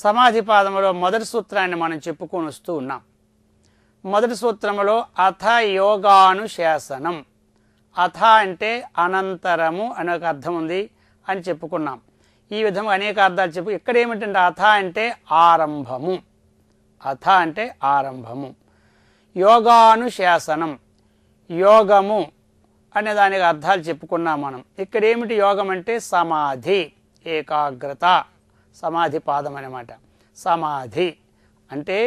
సమాధి పాదములో మొదటి సూత్రాన్ని మనం చెప్పుకొని వస్తూ ఉన్నాం. మొదటి సూత్రములో అథ యోగానుశాసనం, అథ అంటే అనంతరము అనే ఒక అర్థం ఉంది అని చెప్పుకున్నాం. ఈ విధంగా అనేక అర్థాలు చెప్పు. ఇక్కడ ఏమిటంటే అథ అంటే ఆరంభము, అథ అంటే ఆరంభము. యోగానుశాసనం, యోగము అనే దానికి అర్థాలు చెప్పుకున్నాం మనం. ఇక్కడ ఏమిటి యోగం అంటే సమాధి, ఏకాగ్రత, సమాధి పాదం అన్నమాట. సమాధి అంటే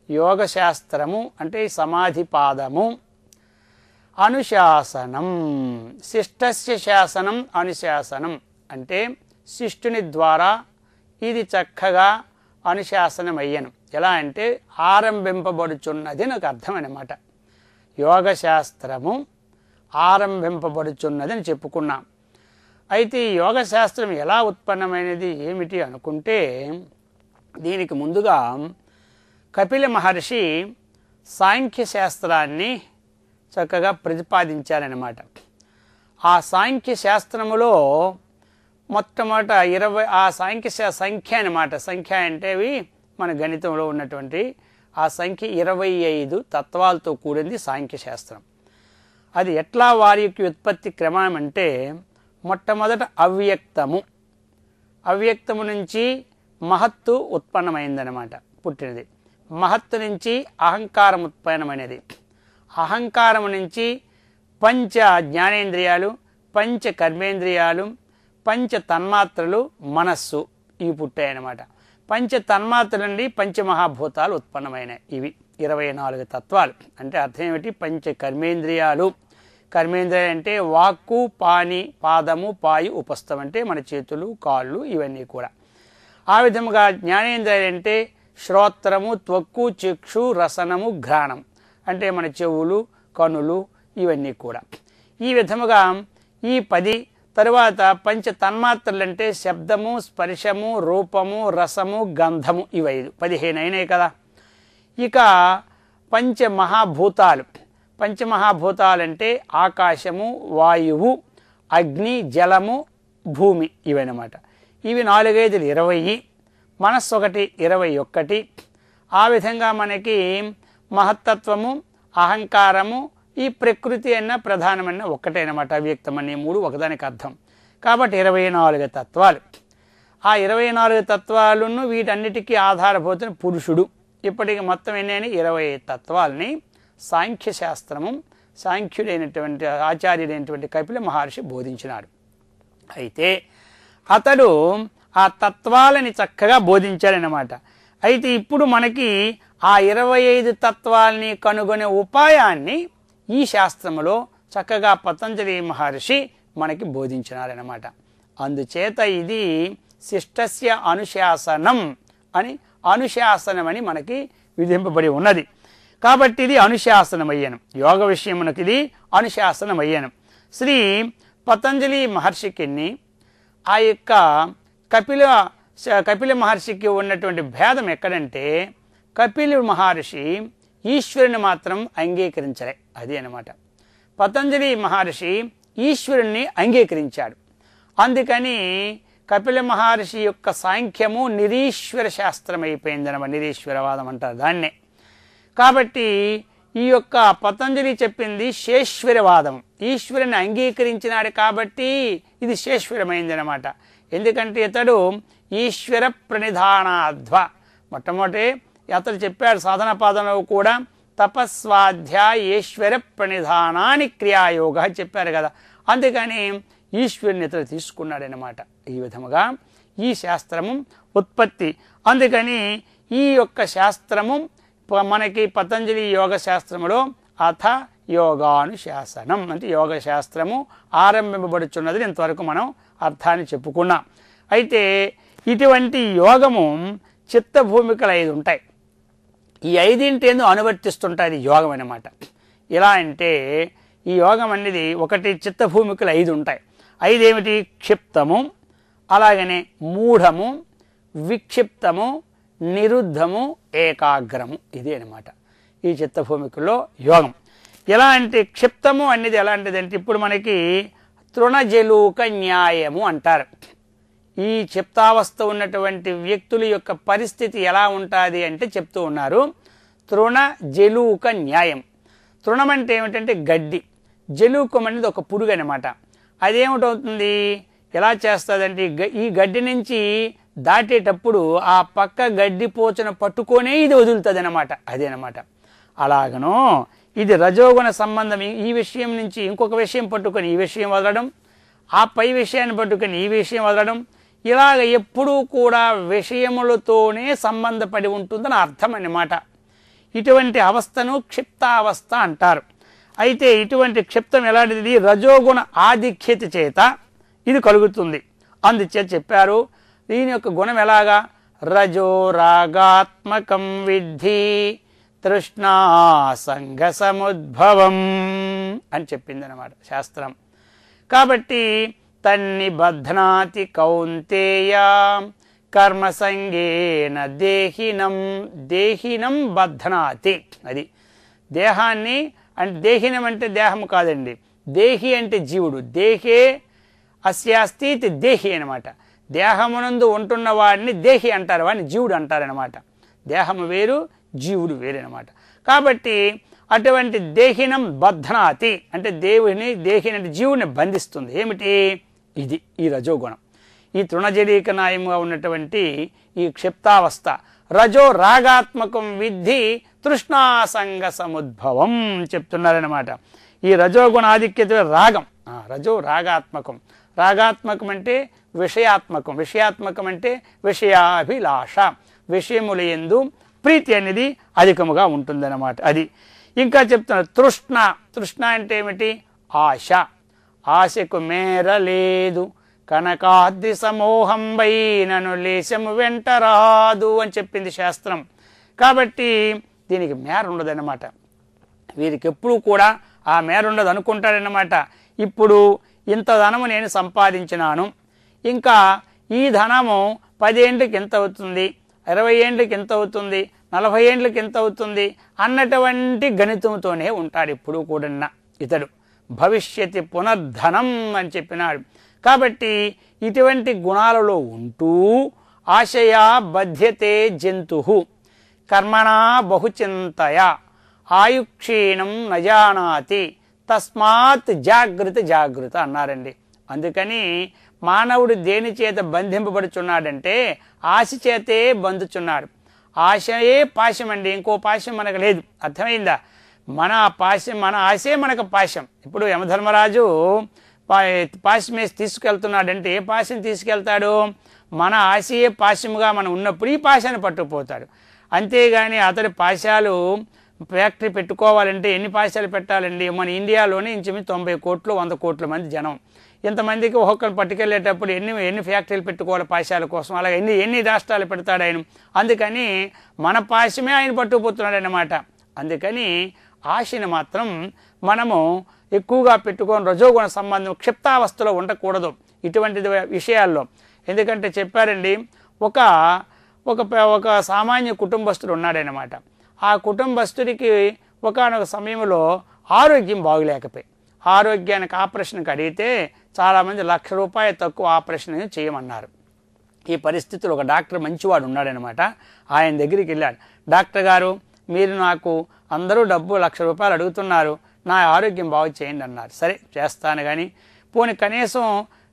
యోగశాస్త్రము అంటే సమాధి పాదము. అనుశాసనం, శిష్టస్య శాసనం అనుశాసనం అంటే శిష్టుని ద్వారా ఇది చక్కగా అనుశాసనం అయ్యను. ఎలా అంటే ఆరంభింపబడుచున్నది అని ఒక అర్థం అన్నమాట. యోగశాస్త్రము ఆరంభింపబడుచున్నది అని చెప్పుకున్నాం. అయితే ఈ యోగశాస్త్రం ఎలా ఉత్పన్నమైనది ఏమిటి అనుకుంటే, దీనికి ముందుగా కపిల మహర్షి సాంఖ్య శాస్త్రాన్ని చక్కగా ప్రతిపాదించారన్నమాట. ఆ సాంఖ్య శాస్త్రములో మొట్టమొదట 20 ఆ సాంఖ్య సంఖ్య అన్నమాట. సంఖ్య అంటే అవి మన గణితంలో ఉన్నటువంటి ఆ సంఖ్య 25 తత్వాలతో కూడింది సాంఖ్య శాస్త్రం. అది ఎట్లా వారి యొక్క ఉత్పత్తి క్రమం అంటే, మొట్టమొదట అవ్యక్తము, అవ్యక్తము నుంచి మహత్తు ఉత్పన్నమైందనమాట, పుట్టినది. మహత్తు నుంచి అహంకారం ఉత్పన్నమైనది. అహంకారము నుంచి పంచ జ్ఞానేంద్రియాలు, పంచ కర్మేంద్రియాలు, పంచ తన్మాత్రలు, మనస్సు ఇవి పుట్టాయన్నమాట. పంచ తన్మాత్రల నుండి పంచమహాభూతాలు ఉత్పన్నమైనాయి. ఇవి 24 తత్వాలు. అంటే అర్థం ఏమిటి? పంచ కర్మేంద్రియాలు, కర్మేంద్రియాలు అంటే వాక్కు, పాని, పాదము, పాయు, ఉపస్థం అంటే మన చేతులు, కాళ్ళు ఇవన్నీ కూడా. ఆ విధముగా జ్ఞానేంద్రియాలు అంటే శ్రోత్రము, త్వక్కు, చక్షు, రసనము, ఘ్రాణం అంటే మన చెవులు, కనులు ఇవన్నీ కూడా. ఈ విధముగా ఈ 10 తరువాత పంచ తన్మాత్రలు అంటే శబ్దము, స్పర్శము, రూపము, రసము, గంధము ఇవి 5, 15 అయినాయి కదా. ఇక పంచమహాభూతాలు, పంచమహాభూతాలంటే ఆకాశము, వాయువు, అగ్ని, జలము, భూమి ఇవన్నమాట. ఇవి 4, 5, 20, మనస్సు ఒకటి 21. ఆ విధంగా మనకి మహత్తత్వము, అహంకారము, ఈ ప్రకృతి అన్న ప్రధానమైన ఒక్కటేనమాట. అవ్యక్తం అనే 3 ఒకదానికి అర్థం. కాబట్టి 24 తత్వాలు. ఆ 24 తత్వాలను వీటన్నిటికీ ఆధారభూతున్న పురుషుడు. ఇప్పటికి మొత్తం ఎన్ని? 20 తత్వాలని సాంఖ్య శాస్త్రము, సాంఖ్యుడైనటువంటి ఆచార్యుడైనటువంటి కపిల మహర్షి బోధించినాడు. అయితే అతడు ఆ తత్వాలని చక్కగా బోధించాడనమాట. అయితే ఇప్పుడు మనకి ఆ 25 తత్వాలని కనుగొనే ఉపాయాన్ని ఈ శాస్త్రములో చక్కగా పతంజలి మహర్షి మనకి బోధించినారనమాట. అందుచేత ఇది శిష్టస్య అనుశాసనం అని, అనుశాసనం అని మనకి విధింపబడి ఉన్నది. కాబట్టి ఇది అనుశాసనమయ్యను. యోగ విషయమునకు ఇది అనుశాసనమయ్యను. శ్రీ పతంజలి మహర్షికి ఆ యొక్క కపిల మహర్షికి ఉన్నటువంటి భేదం ఎక్కడంటే, కపిల మహర్షి ఈశ్వరుని మాత్రం అంగీకరించలే, అది అన్నమాట. పతంజలి మహర్షి ఈశ్వరుణ్ణి అంగీకరించాడు. అందుకని కపిల మహర్షి యొక్క సాంఖ్యము నిరీశ్వర శాస్త్రం అయిపోయిందనమాట. నిరీశ్వరవాదం అంటారు దాన్నే. కాబట్టి ఈ యొక్క పతంజలి చెప్పింది శేశ్వరవాదం. ఈశ్వరుని అంగీకరించినాడు కాబట్టి ఇది శేశ్వరమైందనమాట. ఎందుకంటే ఇతడు ఈశ్వర ప్రణిధానాధ్వ, మొట్టమొదటి అతడు చెప్పాడు సాధన పాదంలో కూడా తపస్వాధ్యాయేశ్వర ప్రణిధానాన్ని క్రియాయోగ చెప్పారు కదా. అందుకని ఈశ్వరుని ఇతడు తీసుకున్నాడనమాట. ఈ విధముగా ఈ శాస్త్రము ఉత్పత్తి. అందుకని ఈ యొక్క శాస్త్రము మనకి పతంజలి యోగ శాస్త్రములో అథ యోగానుశాసనం అంటే యోగ శాస్త్రము ఆరంభింపబడుచున్నది. ఇంతవరకు మనం అర్థాన్ని చెప్పుకున్నాం. అయితే ఇటువంటి యోగము చిత్తభూమికలు 5 ఉంటాయి. ఈ 5 అనువర్తిస్తుంటుంది యోగం అన్నమాట. ఎలా అంటే ఈ యోగం అనేది ఒకటి చిత్తభూమికలు 5 ఉంటాయి. 5 ఏమిటి? క్షిప్తము, అలాగనే మూఢము, విక్షిప్తము, నిరుద్ధము, ఏకాగ్రము. ఇది అన్నమాట ఈ చిత్తభూమికల్లో యోగం. ఎలా అంటే క్షిప్తము అనేది ఎలాంటిది అంటే, ఇప్పుడు మనకి తృణజలూక న్యాయము అంటారు. ఈ క్షిప్తావస్థ ఉన్నటువంటి వ్యక్తుల యొక్క పరిస్థితి ఎలా ఉంటుంది అంటే చెప్తూ ఉన్నారు. తృణ జలూక న్యాయం. తృణం అంటే ఏమిటంటే గడ్డి, జలూకం అనేది ఒక పురుగు అనమాట. అదేమిటవుతుంది, ఎలా చేస్తుందంటే ఈ గడ్డి నుంచి దాటేటప్పుడు ఆ పక్క గడ్డి పోచను పట్టుకొనే ఇది వదులుతుంది అనమాట. అదేనమాట. అలాగనో ఇది రజోగుణ సంబంధం. ఈ విషయం నుంచి ఇంకొక విషయం పట్టుకొని ఈ విషయం వదలడం, ఆ పై విషయాన్ని పట్టుకొని ఈ విషయం వదలడం, ఇలాగ ఎప్పుడూ కూడా విషయములతోనే సంబంధపడి ఉంటుందని అర్థం అన్నమాట. ఇటువంటి అవస్థను క్షిప్తావస్థ అంటారు. అయితే ఇటువంటి క్షిప్తం ఎలాంటిది, రజోగుణ ఆధిక్యత చేత ఇది కలుగుతుంది. అందుచేత చెప్పారు దీని యొక్క గుణం ఎలాగా, రజో రాగాత్మకం విద్ధి తృష్ణా సంగ సముద్భవం అని చెప్పిందనమాట శాస్త్రం. కాబట్టి తన్ని బధ్నాతి కౌంతేయ కర్మసంగేన దేహినం. దేహినం బధ్నాతి, అది దేహాన్ని అంటే దేహినం అంటే దేహము కాదండి, దేహి అంటే జీవుడు. దేహే అస్యాస్తి దేహి అనమాట. దేహమునందు ఉంటున్న వాడిని దేహి అంటారు, వాడిని జీవుడు అంటారనమాట. దేహము వేరు, జీవుడు వేరనమాట. కాబట్టి అటువంటి దేహినం బధ్నాతి అంటే దేహిని అంటే జీవుడిని బంధిస్తుంది. ఏమిటి ఇది, ఈ రజోగుణం. ఈ తృణజలీక న్యాయంగా ఉన్నటువంటి ఈ క్షిప్తావస్థ రజో రాగాత్మకం విద్ధి తృష్ణాసంగ సముద్భవం చెప్తున్నారనమాట. ఈ రజోగుణ ఆధిక్యత రాగం, రజో రాగాత్మకం. రాగాత్మకం అంటే విషయాత్మకం, విషయాత్మకం అంటే విషయాభిలాష, విషయముల యందు ప్రీతి అనేది అధికముగా ఉంటుందన్నమాట. అది ఇంకా చెప్తున్నారు. తృష్ణ, తృష్ణ అంటే ఏమిటి, ఆశ. ఆశకు మేర లేదు కనకాద్రి సమూహం వైనను లేశము వెంట రాదు అని చెప్పింది శాస్త్రం. కాబట్టి దీనికి మేర ఉండదన్నమాట. వీరికి ఎప్పుడూ కూడా ఆ మేర ఉండదు అనుకుంటాడన్నమాట. ఇప్పుడు ఇంత ధనము నేను సంపాదించినాను, ఇంకా ఈ ధనము 10 ఏండ్లకి ఎంత అవుతుంది, 20 ఏండ్లకి ఎంత అవుతుంది, 40 ఏండ్లకి ఎంత అవుతుంది అన్నటువంటి గణితంతోనే ఉంటాడు ఇప్పుడు కూడా ఇతడు. భవిష్యతి పునర్ధనం అని చెప్పినాడు. కాబట్టి ఇటువంటి గుణాలలో ఉంటూ ఆశయా బధ్యతే జంతు కర్మణా బహుచింతయ ఆయుక్షీణం నజానాతి తస్మాత్ జాగృత జాగృత అన్నారండి. అందుకని మానవుడు దేని చేత బంధింపబడుచున్నాడంటే ఆశ చేతే బంధుచున్నాడు. ఆశయే పాశం అండి, ఇంకో పాశం మనకు లేదు. అర్థమైందా? మన పాశం, మన ఆశే మనకు పాశం. ఇప్పుడు యమధర్మరాజు పాశం వేసి తీసుకెళ్తున్నాడంటే ఏ పాశం తీసుకెళ్తాడు, మన ఆశయే పాశముగా మనం ఉన్నప్పుడు ఈ పాశాన్ని పట్టుకుపోతాడు. అంతేగాని అతడి పాశాలు ఫ్యాక్టరీ పెట్టుకోవాలంటే ఎన్ని పాశాలు పెట్టాలండి? మన ఇండియాలోనే ఇంచుమించు 90 కోట్లు 100 కోట్ల మంది జనం. ఇంతమందికి ఒక్కొక్కరు పట్టుకెళ్ళేటప్పుడు ఎన్ని ఫ్యాక్టరీలు పెట్టుకోవాలి పాశాల కోసం, అలాగే ఎన్ని రాష్ట్రాలు పెడతాడు ఆయన. అందుకని మన పాశమే ఆయన పట్టుకుపోతున్నాడు అన్నమాట. అందుకని ఆశని మాత్రం మనము ఎక్కువగా పెట్టుకొని రజోగుణ సంబంధం క్షిప్తావస్థలో ఉండకూడదు ఇటువంటి విషయాల్లో. ఎందుకంటే చెప్పారండి, ఒక సామాన్య కుటుంబస్తుడు ఉన్నాడనమాట. ఆ కుటుంబస్తుడికి ఒకానొక సమయంలో ఆరోగ్యం బాగులేకపోయి, ఆరోగ్యానికి ఆపరేషన్కి అడిగితే చాలామంది ₹1,00,000 తక్కువ ఆపరేషన్ చేయమన్నారు. ఈ పరిస్థితుల్లో ఒక డాక్టర్ మంచివాడు ఉన్నాడనమాట. ఆయన దగ్గరికి వెళ్ళాడు. డాక్టర్ గారు, మీరు నాకు అందరూ డబ్బు ₹1,00,000 అడుగుతున్నారు, నా ఆరోగ్యం బాగు చేయండి అన్నారు. సరే చేస్తాను, కానీ పోనీ కనీసం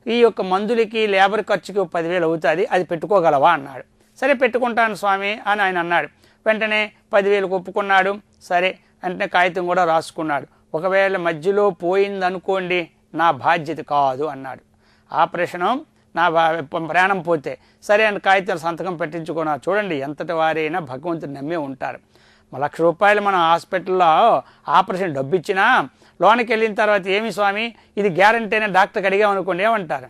ఈ యొక్క మందులకి లేబర్ ఖర్చుకి 10,000 అవుతుంది, అది పెట్టుకోగలవా అన్నాడు. సరే పెట్టుకుంటాను స్వామి అని ఆయన అన్నాడు. వెంటనే 10,000 ఒప్పుకున్నాడు. సరే వెంటనే కాగితం కూడా రాసుకున్నాడు. ఒకవేళ మధ్యలో పోయిందనుకోండి నా బాధ్యత కాదు అన్నాడు. ఆపరేషను నా ప్రాణం పోతే సరే అని కాగితం సంతకం పెట్టించుకున్నారు. చూడండి ఎంతటి వారైనా భగవంతుని నమ్మే ఉంటారు. ₹1,00,000 మన హాస్పిటల్లో ఆపరేషన్ డబ్బు ఇచ్చినా లోనికి వెళ్ళిన తర్వాత ఏమి స్వామి ఇది గ్యారంటీ అని డాక్టర్కి అడిగామనుకోండి ఏమంటారు,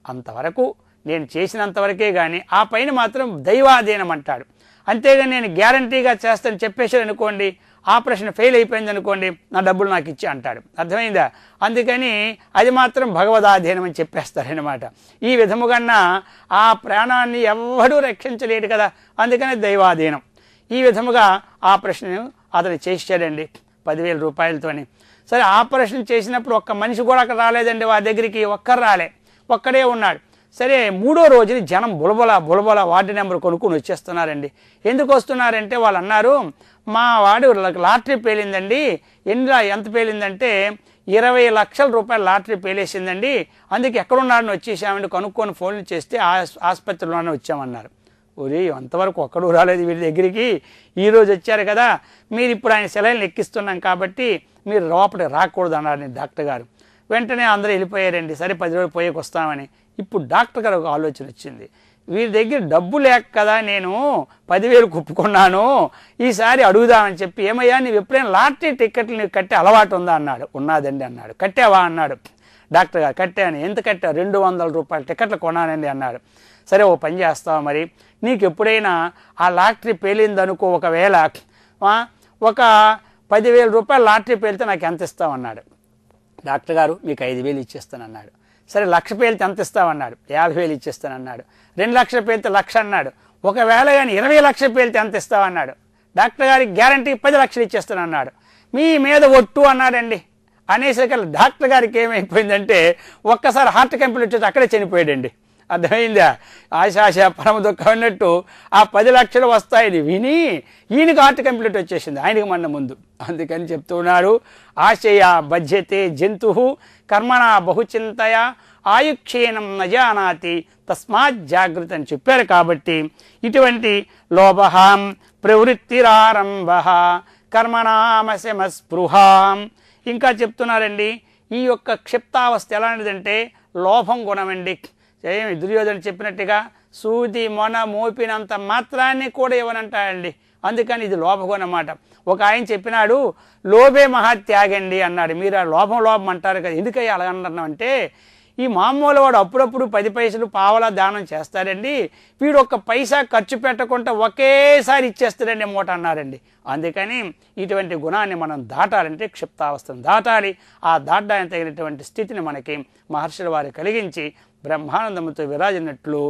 అంతవరకు నేను చేసినంతవరకే కానీ ఆ పైన మాత్రం దైవాధీనం అంటాడు. అంతేగాని నేను గ్యారంటీగా చేస్తాను చెప్పేసాడు అనుకోండి, ఆపరేషన్ ఫెయిల్ అయిపోయింది అనుకోండి, నా డబ్బులు నాకు ఇచ్చి అంటాడు. అర్థమైందా? అందుకని అది మాత్రం భగవదాధీనం అని చెప్పేస్తారనమాట. ఈ విధముగా ఆ ప్రాణాన్ని ఎవ్వడూ రక్షించలేడు కదా, అందుకని దైవాధీనం. ఈ విధముగా ఆపరేషన్ అతను చేసాడండి ₹10,000. సరే ఆపరేషన్ చేసినప్పుడు ఒక్క మనిషి కూడా అక్కడ రాలేదండి, వారి దగ్గరికి ఒక్కరు రాలే, ఒక్కడే ఉన్నాడు. సరే మూడో రోజుని జనం బులబుల వార్డు నెంబర్ కొనుక్కొని వచ్చేస్తున్నారండి. ఎందుకు వస్తున్నారంటే వాళ్ళు అన్నారు, మా వాడు లాటరీ పేలిందండి. ఎంత పేలిందంటే 20 లక్షల రూపాయల లాటరీ పేలేసిందండి, అందుకే ఎక్కడున్నారని వచ్చేసామండి, కనుక్కొని ఫోన్లు చేస్తే ఆసుపత్రిలోనే వచ్చామన్నారు. ఒరే అంతవరకు ఒక్కడు రాలేదు వీరి దగ్గరికి, ఈరోజు వచ్చారు కదా, మీరు ఇప్పుడు ఆయన సెలైన్లు ఎక్కిస్తున్నాం కాబట్టి మీరు లోపలికి రాకూడదు అన్నారండి డాక్టర్ గారు. వెంటనే అందరూ వెళ్ళిపోయారండి. సరే 10 రోజులు పోయేకి వస్తామని. ఇప్పుడు డాక్టర్ గారు ఒక ఆలోచన వచ్చింది, వీరి దగ్గర డబ్బు లేక కదా నేను 10,000 కుప్పుకున్నాను, ఈసారి అడుగుదామని చెప్పి, ఏమయ్యా నీవు ఎప్పుడైనా లాటరీ టికెట్లు నీకు కట్టే అలవాటు ఉందా అన్నాడు. ఉన్నాదండి అన్నాడు. కట్టావా అన్నాడు డాక్టర్ గారు. కట్టాను. ఎంత కట్టా? 200 రూపాయల టికెట్లు కొనానండి అన్నాడు. సరే ఓ పని చేస్తావా మరి, నీకు ఎప్పుడైనా ఆ లాటరీ పేలిందనుకో, ఒకవేళ ఒక 10,000 రూపాయలు లాటరీ పేలితే నాకు ఎంత ఇస్తావన్నాడు. డాక్టర్ గారు మీకు 5,000 ఇచ్చేస్తానన్నాడు. సరే 1,00,000 పేలితే ఎంత ఇస్తామన్నాడు. 50,000 ఇచ్చేస్తానన్నాడు. 2 లక్షలు పేలితే 1,00,000 అన్నాడు. ఒకవేళ కానీ 20 లక్షలు పేలితే ఎంత ఇస్తామన్నాడు. డాక్టర్ గారికి గ్యారంటీ 10 లక్షలు ఇచ్చేస్తానన్నాడు. మీ మీద ఒట్టు అన్నాడండి. అనేసరికి డాక్టర్ గారికి ఏమైపోయిందంటే ఒక్కసారి హార్ట్ కంప్లైంట్ వచ్చి అక్కడే చనిపోయాడండి. అర్థమైందా? ఆశాశ పరమ దుఃఖం అన్నట్టు ఆ 10 లక్షలు వస్తాయని విని ఈయనకి హార్ట్ కంప్లైంట్ వచ్చేసింది ఆయనకి మన ముందు. అందుకని చెప్తున్నాడు, ఆశయ బధ్యతే జంతు కర్మణ బహుచింతయ ఆయుక్షీణం నజానాతి తస్మాత్ జాగృతి అని చెప్పారు. కాబట్టి ఇటువంటి లోభహాం ప్రవృత్తిరారంభ కర్మణామశమ స్పృహాం. ఇంకా చెప్తున్నారండి, ఈ యొక్క క్షిప్తావస్థ ఎలాంటిదంటే లోభం గుణమండి. ఏమి దుర్యోధన చెప్పినట్టుగా సూది మొన మోపినంత మాత్రాన్ని కూడా ఇవ్వనంటాయండి. అందుకని ఇది లోభగుణం అన్నమాట. ఒక ఆయన చెప్పినాడు, లోభే మహాత్యాగండి అన్నాడు. మీరు ఆ లోభం అంటారు కదా, ఎందుకయ్యా అలా అన్నారంటే, ఈ మామూలు వాడు అప్పుడప్పుడు 10 పైసలు పావలా దానం చేస్తాడండి, వీడు 1 పైసా ఖర్చు పెట్టకుండా ఒకేసారి ఇచ్చేస్తాడండి మూట అన్నారండి. అందుకని ఇటువంటి గుణాన్ని మనం దాటాలంటే క్షిప్తావస్థను దాటాలి. ఆ దాటడానికి తగినటువంటి స్థితిని మనకి మహర్షుల వారు కలిగించి బ్రహ్మానందముతో విరాజినట్లు